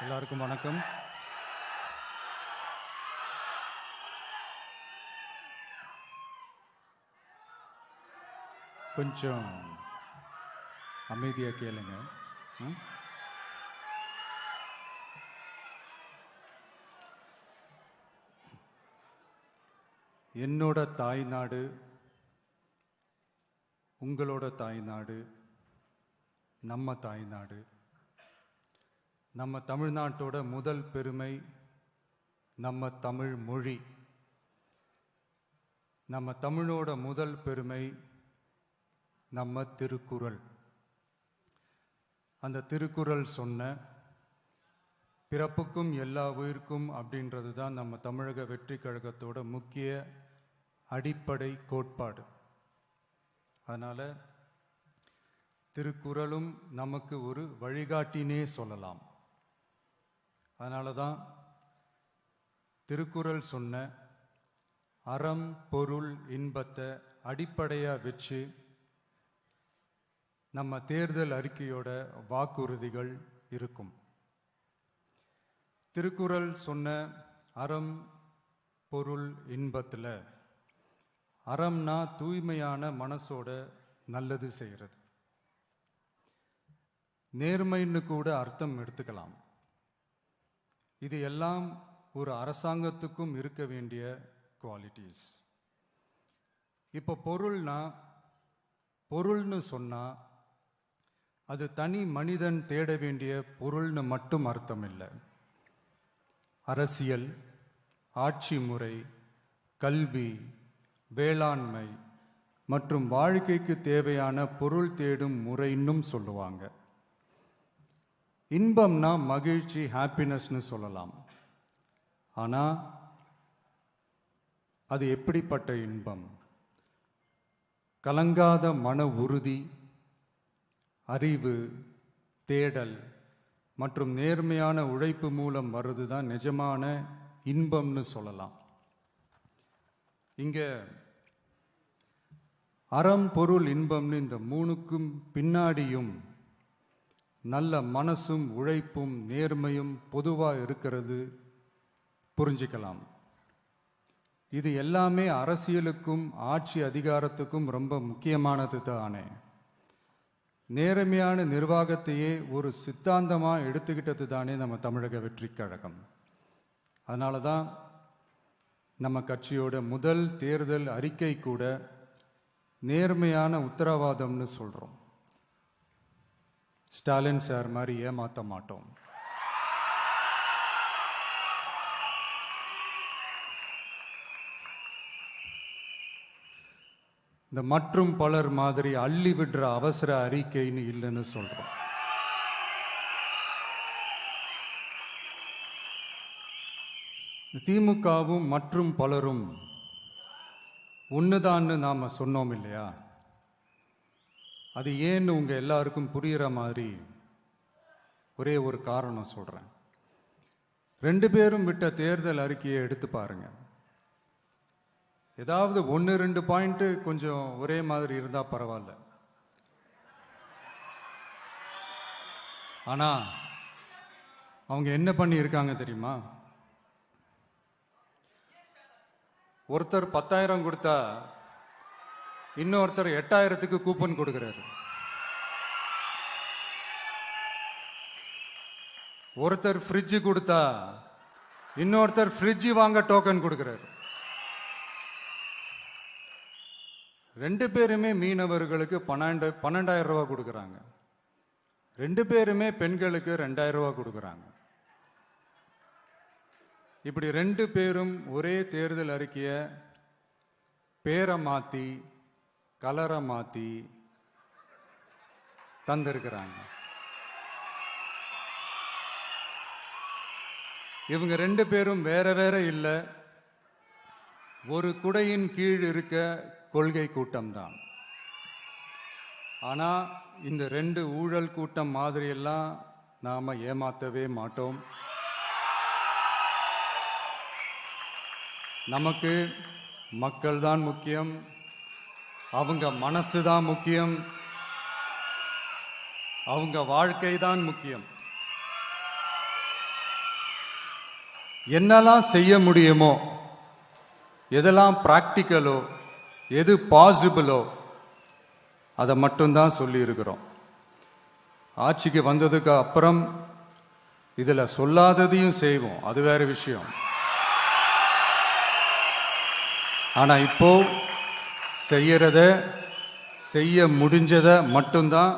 எல்லாருக்கும் வணக்கம். கொஞ்சம் அமைதியாக கேளுங்க. என்னோட தாய்நாடு, உங்களோட தாய்நாடு, நம்ம தாய்நாடு. நம்ம தமிழ்நாட்டோட முதல் பெருமை நம்ம தமிழ் மொழி. நம்ம தமிழோட முதல் பெருமை நம்ம திருக்குறள். அந்த திருக்குறள் சொன்ன பிறப்புக்கும் எல்லா உயிர்க்கும் அப்படின்றது தான் நம்ம தமிழக வெற்றி கழகத்தோட முக்கிய அடிப்படை கோட்பாடு. அதனால் திருக்குறளும் நமக்கு ஒரு வழிகாட்டினே சொல்லலாம். அதனால தான் திருக்குறள் சொன்ன அறம் பொருள் இன்பத்தை அடிப்படையாக வச்சு நம்ம தேர்தல் அறிக்கையோட வாக்குறுதிகள் இருக்கும். திருக்குறள் சொன்ன அறம் பொருள் இன்பத்தில் அறம்னா தூய்மையான மனசோட நல்லது செய்கிறது. நேர்மைன்னு கூட அர்த்தம் எடுத்துக்கலாம். இது எல்லாம் ஒரு அரசாங்கத்துக்கும் இருக்க வேண்டிய குவாலிட்டிஸ். இப்போ பொருள்னு சொன்னா அது தனி மனிதன் தேட வேண்டிய பொருள்னு மட்டும் அர்த்தம் இல்லை. அரசியல், ஆட்சி முறை, கல்வி, வேளாண்மை மற்றும் வாழ்க்கைக்கு தேவையான பொருள் தேடும் முறைன்னும் சொல்லுவாங்க. இன்பம்னா மகிழ்ச்சி, ஹாப்பினஸ்னு சொல்லலாம். ஆனால் அது எப்படிப்பட்ட இன்பம்? கலங்காத மன உறுதி, அறிவு, தேடல் மற்றும் நேர்மையான உழைப்பு மூலம் வர்றது தான் நிஜமான இன்பம்னு சொல்லலாம். இங்கே அறம் பொருள் இன்பம்னு இந்த மூணுக்கும் பின்னாடியும் நல்ல மனசும் உழைப்பும் நேர்மையும் பொதுவாக இருக்கிறது புரிஞ்சிக்கலாம். இது எல்லாமே அரசியலுக்கும் ஆட்சி அதிகாரத்துக்கும் ரொம்ப முக்கியமானது தானே. நேர்மையான நிர்வாகத்தையே ஒரு சித்தாந்தமாக எடுத்துக்கிட்டது தானே நம்ம தமிழக வெற்றி கழகம். அதனால தான் நம்ம கட்சியோட முதல் தேர்தல் அறிக்கை கூட நேர்மையான உத்தரவாதம்னு சொல்கிறோம். ஸ்டாலின் சார் மாதிரி ஏமாற்ற மாட்டோம். இந்த மற்றும் பலர் மாதிரி அள்ளி விடுற அவசர அறிக்கைன்னு இல்லைன்னு சொல்றோம். திமுகவும் மற்றும் பலரும் ஒண்ணுதான்னு நாம சொன்னோம் இல்லையா? அது ஏன்னு உங்க எல்லாருக்கும் புரிகிற மாதிரி ஒரே ஒரு காரணம் சொல்றேன். 2 பேரும் விட்ட தேர்தல் அறிக்கையை எடுத்து பாருங்க. ஏதாவது 1-2 பாயிண்ட் கொஞ்சம் ஒரே மாதிரி இருந்தா பரவாயில்ல. ஆனா அவங்க என்ன பண்ணி இருக்காங்க தெரியுமா? ஒருத்தர் 10,000 கொடுத்தா இன்னொருத்தர் 8,000க்கு கூப்பன் கொடுக்கிறாரு. ஒருத்தர் ஃப்ரிட்ஜ் கொடுத்தா இன்னொருத்தர் ஃப்ரிட்ஜ் வாங்க டோக்கன் கொடுக்கிறாரு. 2 பேருமே மீனவர்களுக்கு 12,000 ரூபாய் கொடுக்குறாங்க. 2 பேருமே பெண்களுக்கு 2,000 ரூபாய் கொடுக்குறாங்க. இப்படி 2 பேரும் ஒரே தேர்தல் அறிக்கையை பேரை மாற்றி கலரை மாற்றி தந்திருக்கிறாங்க. இவங்க 2 பேரும் வேற வேற இல்லை, ஒரு குடையின் கீழ் இருக்க கொள்கை கூட்டம்தான். ஆனா இந்த 2 ஊழல் கூட்டம் மாதிரியெல்லாம் நாம ஏமாத்தவே மாட்டோம். நமக்கு மக்கள் தான் முக்கியம், அவங்க மனசு தான் முக்கியம், அவங்க வாழ்க்கை தான் முக்கியம். என்னெல்லாம் செய்ய முடியுமோ, எதெல்லாம் பிராக்டிக்கலோ, எது பாசிபிளோ அதை மட்டும்தான் சொல்லி இருக்கிறோம். ஆட்சிக்கு வந்ததுக்கு அப்புறம் இதுல சொல்லாததையும் செய்வோம், அது வேற விஷயம். ஆனா இப்போ செய்யறத, செய்ய முடிஞ்சத மட்டும்தான்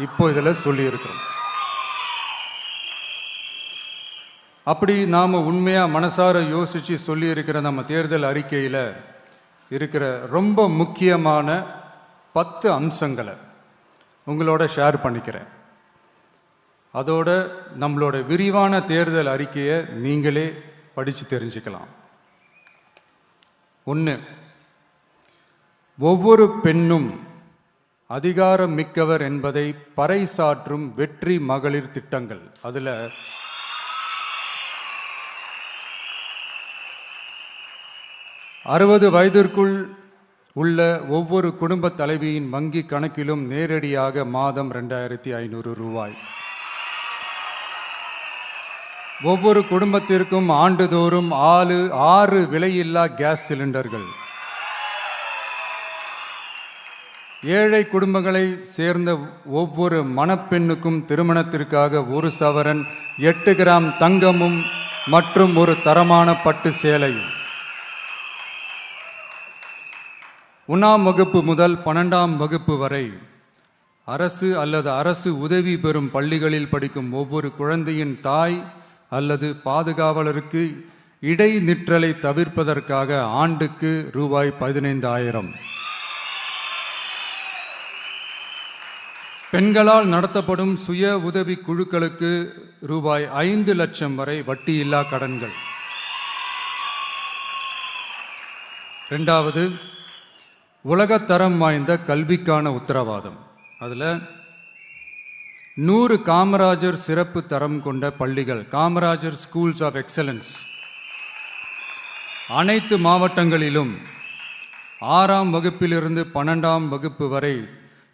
இப்போ இதுல சொல்லி இருக்கிறோம். அப்படி நாம உண்மையா மனசார யோசிச்சு சொல்லி இருக்கிற நம்ம தேர்தல் அறிக்கையில இருக்கிற ரொம்ப முக்கியமான 10 அம்சங்களை உங்களோட ஷேர் பண்ணிக்கிறேன். அதோட நம்மளோட விரிவான தேர்தல் அறிக்கையை நீங்களே படிச்சு தெரிஞ்சுக்கலாம். 1, ஒவ்வொரு பெண்ணும் அதிகாரம் மிக்கவர் என்பதை பறைசாற்றும் வெற்றி மகளிர் திட்டங்கள். அதுல 60 வயதிற்குள் உள்ள ஒவ்வொரு குடும்ப தலைவியின் வங்கி கணக்கிலும் நேரடியாக மாதம் 2500 ரூபாய். ஒவ்வொரு குடும்பத்திற்கும் ஆண்டுதோறும் 6 விலையில்லா கேஸ் சிலிண்டர்கள். ஏழை குடும்பங்களை சேர்ந்த ஒவ்வொரு மணப்பெண்ணுக்கும் திருமணத்திற்காக 1 சவரன் 8 கிராம் தங்கமும் மற்றும் ஒரு தரமான பட்டு சேலையும். 1ஆம் வகுப்பு முதல் 12ஆம் வகுப்பு வரை அரசு அல்லது அரசு உதவி பெறும் பள்ளிகளில் படிக்கும் ஒவ்வொரு குழந்தையின் தாய் அல்லது பாதுகாவலருக்கு இடைநிற்றலை தவிர்ப்பதற்காக ஆண்டுக்கு ரூபாய் 15,000. பெண்களால் நடத்தப்படும் சுய உதவி குழுக்களுக்கு ரூபாய் 5 லட்சம் வரை வட்டியில்லா கடன்கள். 2வது, உலகத்தரம் வாய்ந்த கல்விக்கான உத்தரவாதம். அதில் 100 காமராஜர் சிறப்பு தரம் கொண்ட பள்ளிகள், காமராஜர் ஸ்கூல்ஸ் ஆஃப் எக்ஸலன்ஸ், அனைத்து மாவட்டங்களிலும் 6ஆம் வகுப்பிலிருந்து 12ஆம் வகுப்பு வரை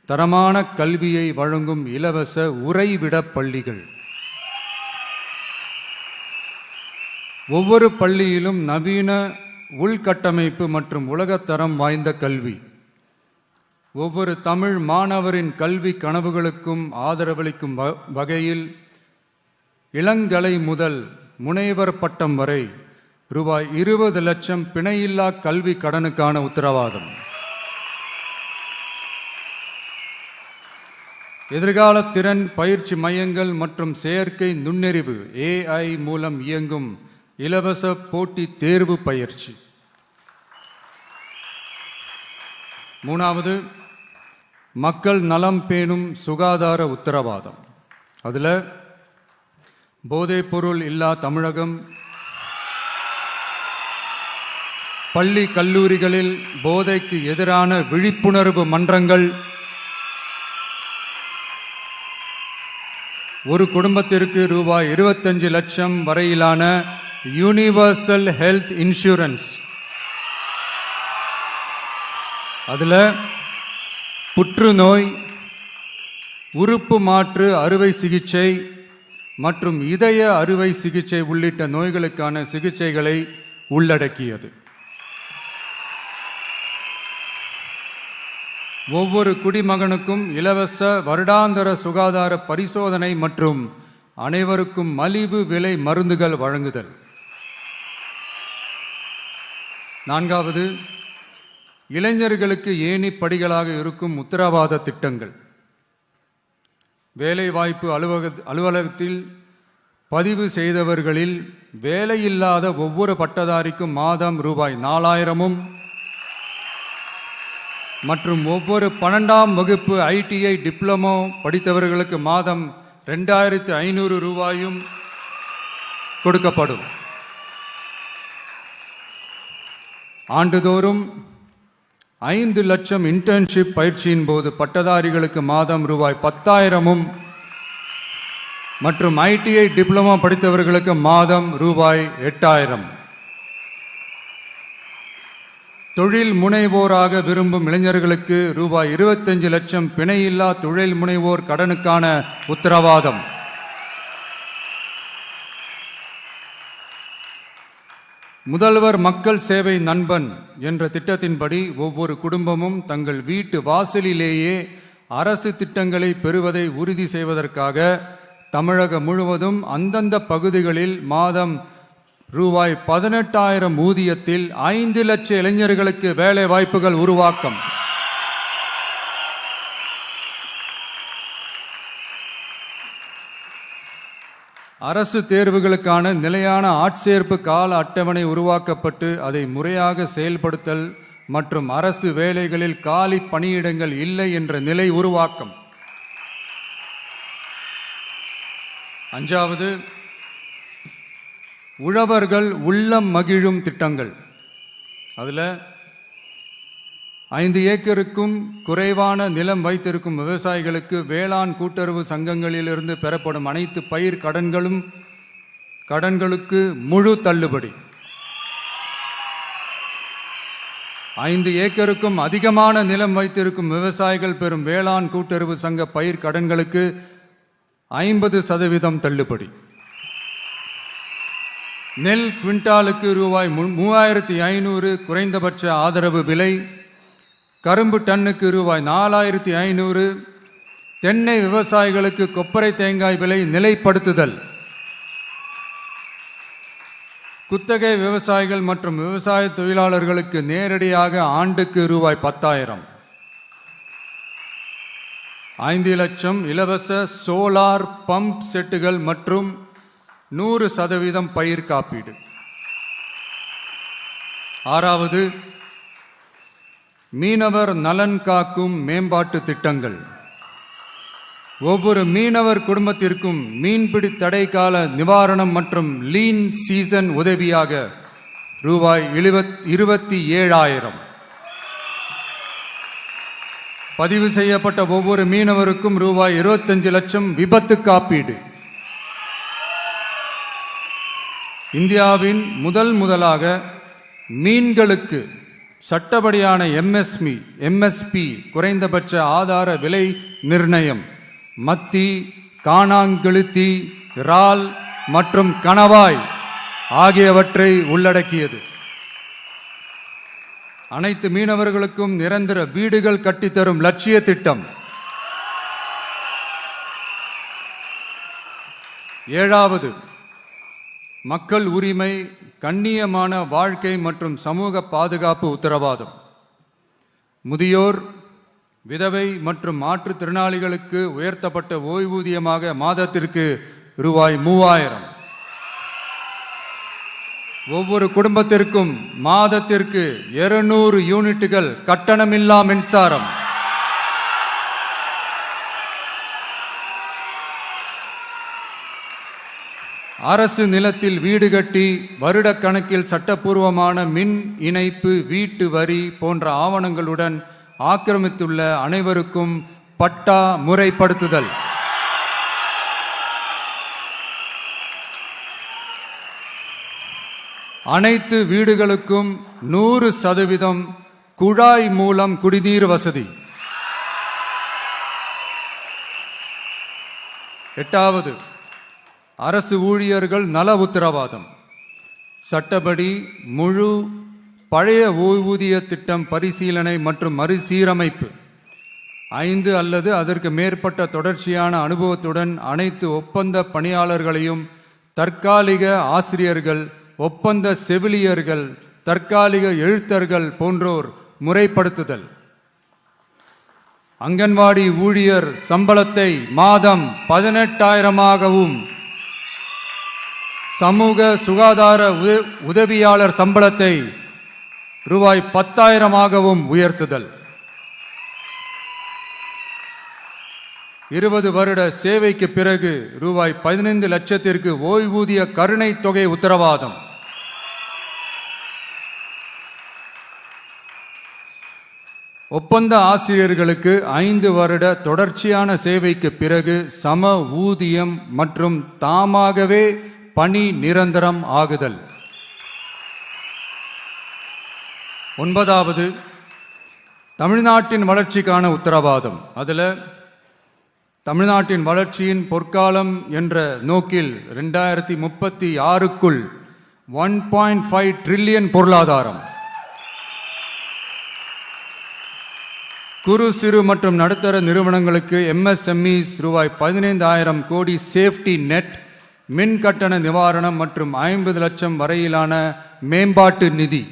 தரமான கல்வியை வழங்கும் இலவச உறைவிட பள்ளிகள். ஒவ்வொரு பள்ளியிலும் நவீன உள்கட்டமைப்பு மற்றும் உலகத்தரம் வாய்ந்த கல்வி. ஒவ்வொரு தமிழ் மாணவரின் கல்வி கனவுகளுக்கும் ஆதரவளிக்கும் வகையில் இளங்கலை முதல் முனைவர் பட்டம் வரை ரூபாய் 20 லட்சம் பிணையில்லா கல்வி கடனுக்கான உத்தரவாதம். எதிர்கால திறன் பயிற்சி மையங்கள் மற்றும் செயற்கை நுண்ணறிவு AI மூலம் இயங்கும் இலவச போட்டி தேர்வு பயிற்சி. 3வது, மக்கள் நலம் பேணும் சுகாதார உத்தரவாதம். அதுல போதைப் பொருள் இல்லா தமிழகம், பள்ளி கல்லூரிகளில் போதைக்கு எதிரான விழிப்புணர்வு மன்றங்கள், ஒரு குடும்பத்திற்கு ரூபாய் 25 லட்சம் வரையிலான யூனிவர்சல் ஹெல்த் இன்சூரன்ஸ். அதுல புற்றுநோய், உறுப்பு மாற்று அறுவை சிகிச்சை மற்றும் இதய அறுவை சிகிச்சை உள்ளிட்ட நோய்களுக்கான சிகிச்சைகளை உள்ளடக்கியது. ஒவ்வொரு குடிமகனுக்கும் இலவச வருடாந்திர சுகாதார பரிசோதனை மற்றும் அனைவருக்கும் மலிவு விலை மருந்துகள் வழங்குதல். 4வது, இளைஞர்களுக்கு ஏணி படிகளாக இருக்கும் உத்தரவாத திட்டங்கள். வேலைவாய்ப்பு அலுவலகத்தில் பதிவு செய்தவர்களில் வேலையில்லாத ஒவ்வொரு பட்டதாரிக்கும் மாதம் ரூபாய் 4,000 மற்றும் ஒவ்வொரு 12ஆம் வகுப்பு ITI டிப்ளமோ படித்தவர்களுக்கு மாதம் 2,500 ரூபாயும் கொடுக்கப்படும். ஆண்டுதோறும் 5 லட்சம் இன்டர்ன்ஷிப் பயிற்சியின் போது பட்டதாரிகளுக்கு மாதம் ரூபாய் 10,000 மற்றும் ITI டிப்ளமோ படித்தவர்களுக்கு மாதம் ரூபாய் 8,000. தொழில் முனைவோராக விரும்பும் இளைஞர்களுக்கு ரூபாய் 25 லட்சம் பிணையில்லா தொழில் முனைவோர் கடனுக்கான உத்தரவாதம். முதல்வர் மக்கள் சேவை நண்பன் என்ற திட்டத்தின்படி ஒவ்வொரு குடும்பமும் தங்கள் வீட்டு வாசலிலேயே அரசு திட்டங்களை பெறுவதை உறுதி செய்வதற்காக தமிழகம் முழுவதும் அந்தந்த பகுதிகளில் மாதம் ரூபாய் 18,000 ஊதியத்தில் 5 லட்சம் இளைஞர்களுக்கு வேலை வாய்ப்புகள் உருவாக்கம். அரசு தேர்வுகளுக்கான நிலையான ஆட்சேர்ப்பு கால அட்டவணை உருவாக்கப்பட்டு அதை முறையாக செயல்படுத்தல் மற்றும் அரசு வேலைகளில் காலி பணியிடங்கள் இல்லை என்ற நிலை உருவாக்கம். 5வது, உழவர்கள் உள்ளம் மகிழும் திட்டங்கள். அதில் 5 ஏக்கருக்கும் குறைவான நிலம் வைத்திருக்கும் விவசாயிகளுக்கு வேளாண் கூட்டுறவு சங்கங்களிலிருந்து பெறப்படும் அனைத்து பயிர் கடன்களுக்கு முழு தள்ளுபடி. 5 ஏக்கருக்கும் அதிகமான நிலம் வைத்திருக்கும் விவசாயிகள் பெறும் வேளாண் கூட்டுறவு சங்க பயிர் கடன்களுக்கு 50% தள்ளுபடி. நெல் குவிண்டாலுக்கு ரூபாய் 3,500 குறைந்தபட்ச ஆதரவு விலை. கரும்பு டன்னுக்கு ரூபாய் 4,500. தென்னை விவசாயிகளுக்கு கொப்பரை தேங்காய் விலை நிலைப்படுத்துதல். குத்தகை விவசாயிகள் மற்றும் விவசாய தொழிலாளர்களுக்கு நேரடியாக ஆண்டுக்கு ரூபாய் 10,000. 5 லட்சம் இலவச சோலார் பம்ப் செட்டுகள் மற்றும் 100% பயிர் காப்பீடு. 6வது, மீனவர் நலன் காக்கும் மேம்பாட்டு திட்டங்கள். ஒவ்வொரு மீனவர் குடும்பத்திற்கும் மீன்பிடி தடை கால நிவாரணம் மற்றும் லீன் சீசன் உதவியாக ரூபாய் 27,000. பதிவு செய்யப்பட்ட ஒவ்வொரு மீனவருக்கும் ரூபாய் 25 லட்சம் விபத்து காப்பீடு. இந்தியாவின் முதலாக மீன்களுக்கு சட்டப்படியான எம்எஸ்பி குறைந்தபட்ச ஆதார விலை நிர்ணயம் மத்தி, காணாங்கெளுத்தி, இறால் மற்றும் கணவாய் ஆகியவற்றை உள்ளடக்கியது. அனைத்து மீனவர்களுக்கும் நிரந்தர வீடுகள் கட்டித்தரும் லட்சிய திட்டம். 7வது, மக்கள் உரிமை, கண்ணியமான வாழ்க்கை மற்றும் சமூக பாதுகாப்பு உத்தரவாதம். முதியோர், விதவை மற்றும் மாற்றுத்திறனாளிகளுக்கு உயர்த்தப்பட்ட ஓய்வூதியமாக மாதத்திற்கு ரூபாய் 3,000. ஒவ்வொரு குடும்பத்திற்கும் மாதத்திற்கு 200 யூனிட்டுகள் கட்டணமில்லா மின்சாரம். அரசு நிலத்தில் வீடு கட்டி வருடக்கணக்கில் சட்டப்பூர்வமான மின் இணைப்பு, வீட்டு வரி போன்ற ஆவணங்களுடன் ஆக்கிரமித்துள்ள அனைவருக்கும் பட்டா முறைப்படுத்துதல். அனைத்து வீடுகளுக்கும் 100% குழாய் மூலம் குடிநீர் வசதி. 8வது, அரசு ஊழியர்கள் நல உத்தரவாதம். சட்டப்படி முழு பழைய ஓய்வூதிய திட்டம் பரிசீலனை மற்றும் மறுசீரமைப்பு. 5 அல்லது அதற்கு மேற்பட்ட தொடர்ச்சியான அனுபவத்துடன் அனைத்து ஒப்பந்த பணியாளர்களையும் தற்காலிக ஆசிரியர்கள், ஒப்பந்த செவிலியர்கள், தற்காலிக எழுத்தர்கள் போன்றோர் முறைப்படுத்துதல். அங்கன்வாடி ஊழியர் சம்பளத்தை மாதம் 18,000ஆகவும், சமூக சுகாதார உதவியாளர் சம்பளத்தை ரூபாய் 10,000ஆகவும் உயர்த்துதல். 20 வருட சேவைக்கு பிறகு ரூபாய் 15 லட்சத்திற்கு ஓய்வூதிய கருணை தொகை உத்தரவாதம். ஒப்பந்த ஆசிரியர்களுக்கு 5 வருட தொடர்ச்சியான சேவைக்கு பிறகு சம ஊதியம் மற்றும் தாமாகவே பணி நிரந்தரம் ஆகுதல். 9வது, தமிழ்நாட்டின் வளர்ச்சிக்கான உத்தரவாதம். அதில் தமிழ்நாட்டின் வளர்ச்சியின் பொற்காலம் என்ற நோக்கில் 2036க்குள் 1.5 trillion பொருளாதாரம். குறு சிறு மற்றும் நடுத்தர நிறுவனங்களுக்கு MSMEs ரூபாய் 15,000 கோடி சேஃப்டி நெட், மின் கட்டண நிவாரணம் மற்றும் 50 லட்சம் வரையிலான மேம்பாட்டு நிதி.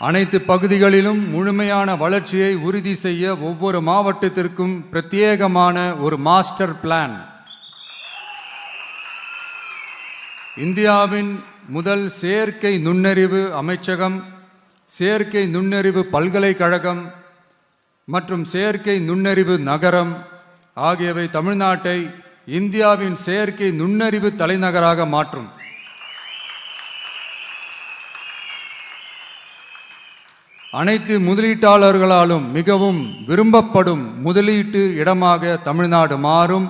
அனைத்து பகுதிகளிலும் முழுமையான வளர்ச்சியை உறுதி செய்ய ஒவ்வொரு மாவட்டத்திற்கும் பிரத்யேகமான ஒரு மாஸ்டர் பிளான். இந்தியாவின் முதல் செயற்கை நுண்ணறிவு அமைச்சகம், செயற்கை நுண்ணறிவு பல்கலைக்கழகம் மற்றும் செயற்கை நுண்ணறிவு நகரம் ஆகியவை தமிழ்நாட்டை இந்தியாவின் செயற்கை நுண்ணறிவு தலைநகராக மாற்றும். அனைத்து முதலீட்டாளர்களாலும் மிகவும் விரும்பப்படும் முதலீட்டு இடமாக தமிழ்நாடு மாறும்.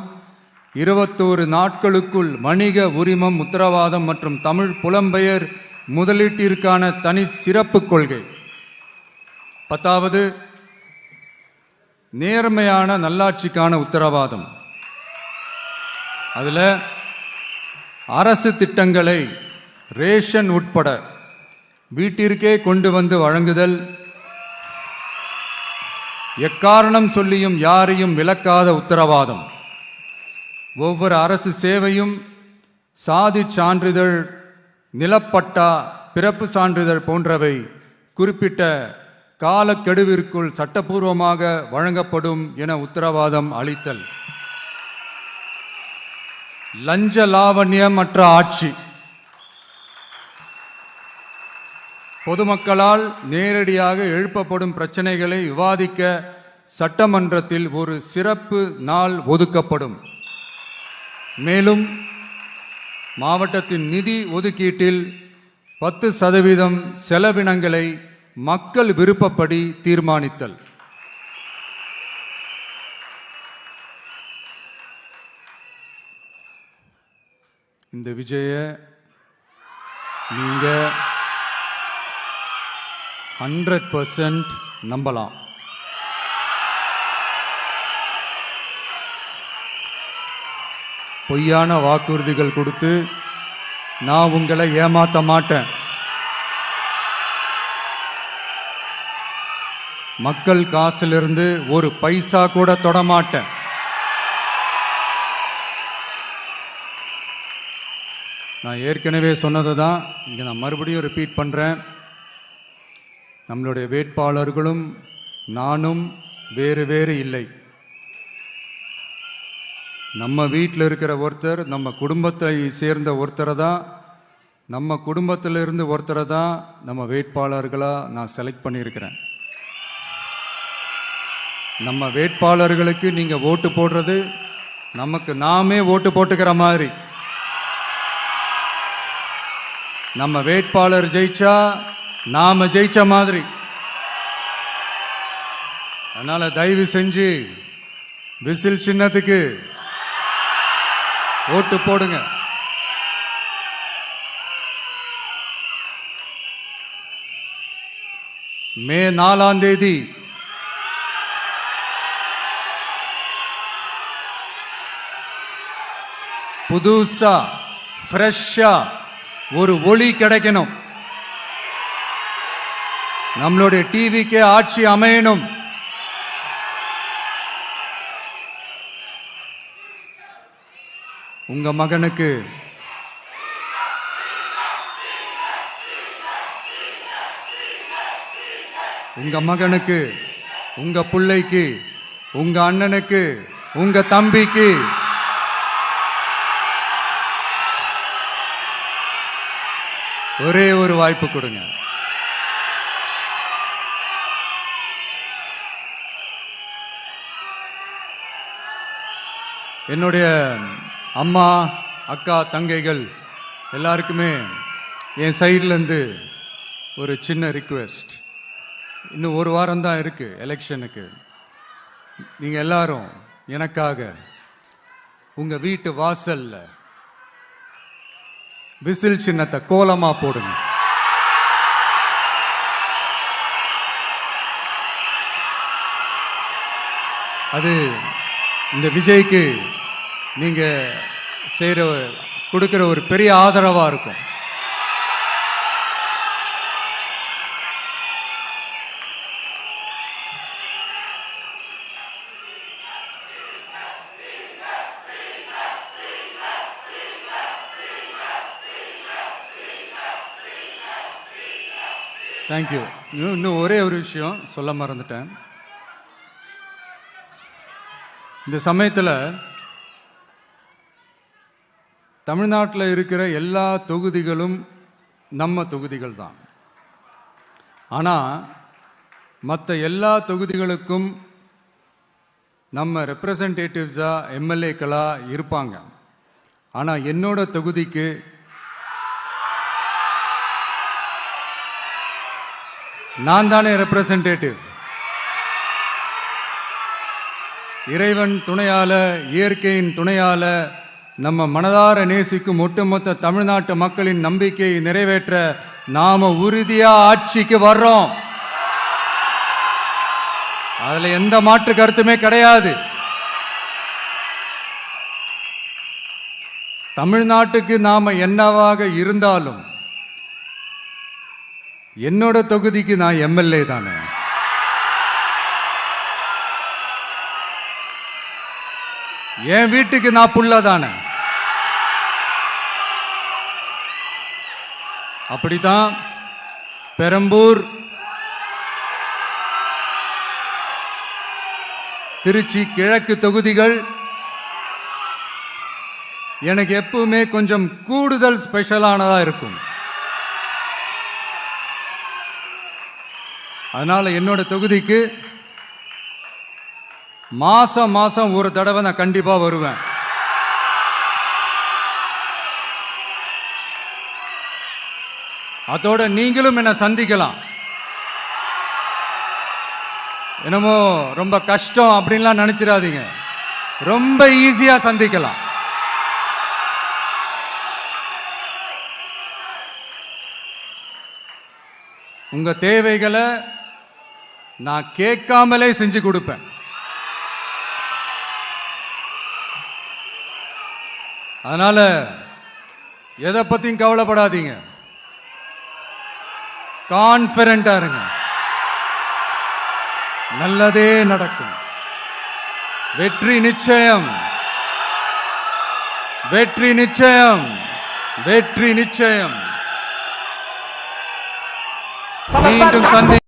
21 நாட்களுக்குள் வணிக உரிமம் உத்தரவாதம் மற்றும் தமிழ் புலம்பெயர் முதலீட்டிற்கான தனி சிறப்பு கொள்கை. 10வது, நேர்மையான நல்லாட்சிக்கான உத்தரவாதம். அதுல அரசு திட்டங்களை ரேஷன் உட்பட வீட்டிற்கே கொண்டு வந்து வழங்குதல், எக்காரணம் சொல்லியும் யாரையும் விலக்காத உத்தரவாதம். ஒவ்வொரு அரசு சேவையும் சாதி சான்றிதழ், நிலப்பட்டா, பிறப்பு சான்றிதழ் போன்றவை குறிப்பிட்ட காலக்கெடுவிற்குள் சட்டப்பூர்வமாக வழங்கப்படும் என உத்தரவாதம் அளித்தல். லஞ்ச லாவண்யமற்ற ஆட்சி. பொதுமக்களால் நேரடியாக எழுப்பப்படும் பிரச்சனைகளை விவாதிக்க சட்டமன்றத்தில் ஒரு சிறப்பு நாள் ஒதுக்கப்படும். மேலும் மாவட்டத்தின் நிதி ஒதுக்கீட்டில் 10% செலவினங்களை மக்கள் விருப்பப்படி தீர்மானித்தல். இந்த விஜய நீங்க 100% நம்பலாம். பொய்யான வாக்குறுதிகள் கொடுத்து நான் உங்களை ஏமாத்த மாட்டேன். மக்கள் காசிலிருந்து ஒரு பைசா கூட தொடமாட்டேன். நான் ஏற்கனவே சொன்னதை தான் இங்கே நான் மறுபடியும் ரிப்பீட் பண்ணுறேன். நம்மளுடைய வேட்பாளர்களும் நானும் வேறு வேறு இல்லை. நம்ம வீட்டில் இருக்கிற ஒருத்தர், நம்ம குடும்பத்தை சேர்ந்த ஒருத்தரை தான், நம்ம குடும்பத்திலிருந்து ஒருத்தரை தான் நம்ம வேட்பாளர்களாக நான் செலக்ட் பண்ணியிருக்கிறேன். நம்ம வேட்பாளர்களுக்கு நீங்கள் ஓட்டு போடுறது நமக்கு நாமே ஓட்டு போட்டுக்கிற மாதிரி. நம்ம வேட்பாளர் ஜெயிச்சா நாம ஜெயிச்ச மாதிரி. அதனால தயவு செஞ்சு விசில் சின்னத்துக்கு ஓட்டு போடுங்க. மே 4ஆம் தேதி புதுசா ஃப்ரெஷ்ஷா ஒரு ஒளி கிடைக்கணும். நம்மளுடைய டிவிக்கே ஆட்சி அமையணும். உங்க மகனுக்கு உங்க பிள்ளைக்கு, உங்க அண்ணனுக்கு, உங்க தம்பிக்கு ஒரே ஒரு வாய்ப்பு கொடுங்க. என்னுடைய அம்மா, அக்கா, தங்கைகள் எல்லாருக்குமே என் சைட்லேருந்து ஒரு சின்ன ரிக்வெஸ்ட். இன்னும் ஒரு வாரம் தான் இருக்கு எலெக்ஷனுக்கு. நீங்கள் எல்லாரும் எனக்காக உங்கள் வீட்டு வாசல்ல விசில் சின்னத்தை கோலமா போடுங்க. அது இந்த விஜய்க்கு நீங்க கொடுக்கிற ஒரு பெரிய ஆதரவா இருக்கும். தேங்க்யூ. இன்னும் ஒரே ஒரு விஷயம் சொல்ல மறந்துட்டேன். இந்த சமயத்தில் தமிழ்நாட்டில் இருக்கிற எல்லா தொகுதிகளும் நம்ம தொகுதிகள் தான். ஆனால் மற்ற எல்லா தொகுதிகளுக்கும் நம்ம ரெப்ரசன்டேட்டிவ்ஸா எம்எல்ஏக்களா இருப்பாங்க. ஆனால் என்னோட தொகுதிக்கு நான் தானே ரெப்ரசன்டேட்டிவ். இறைவன் துணையால, இயற்கையின் துணையால, நம்ம மனதார நேசிக்கும் ஒட்டுமொத்த தமிழ்நாட்டு மக்களின் நம்பிக்கையை நிறைவேற்ற நாம உறுதியா ஆட்சிக்கு வர்றோம். அதுல எந்த மாற்று கருத்துமே கிடையாது. தமிழ்நாட்டுக்கு நாம என்னவாக இருந்தாலும் என்னோட தொகுதிக்கு நான் எம்எல்ஏ தானே. என் வீட்டுக்கு நான் புள்ள தானே. அப்படித்தான் பெரம்பூர், திருச்சி கிழக்கு தொகுதிகள் எனக்கு எப்பவுமே கொஞ்சம் கூடுதல் ஸ்பெஷலானதா இருக்கும். அதனால என்னோட தொகுதிக்கு மாசம் மாசம் ஒரு தடவை நான் கண்டிப்பா வருவேன். அதோட நீங்களும் என்ன சந்திக்கலாம். என்னமோ ரொம்ப கஷ்டம் அப்படின்லாம் நினைச்சிடாதீங்க. ரொம்ப ஈஸியா சந்திக்கலாம். உங்க தேவைகளை நான் கேட்காமலே செஞ்சு கொடுப்பேன். அதனால எதை பத்தியும் கவலைப்படாதீங்க. கான்ஃபிடென்ட்டா இருங்க. நல்லதே நடக்கும். வெற்றி நிச்சயம், வெற்றி நிச்சயம், வெற்றி நிச்சயம். மீண்டும் சந்தி